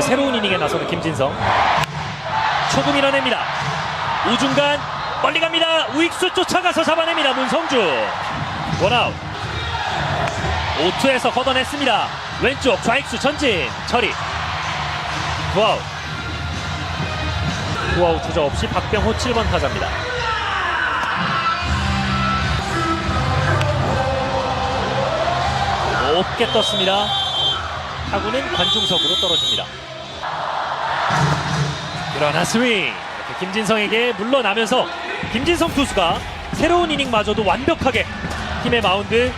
새로운 이닝에 나서는 김진성. 초구 밀어냅니다. 우중간 멀리 갑니다. 우익수 쫓아가서 잡아냅니다. 문성주. 원아웃. 5투에서 걷어냈습니다. 왼쪽 좌익수 전진 처리. 9아웃. 9아웃 주자 없이 박병호 7번 타자입니다. 높게 떴습니다. 타구는 관중석으로 떨어집니다. 그러나 스윙. 이렇게 김진성에게 물러나면서 김진성 투수가 새로운 이닝마저도 완벽하게 팀의 마운드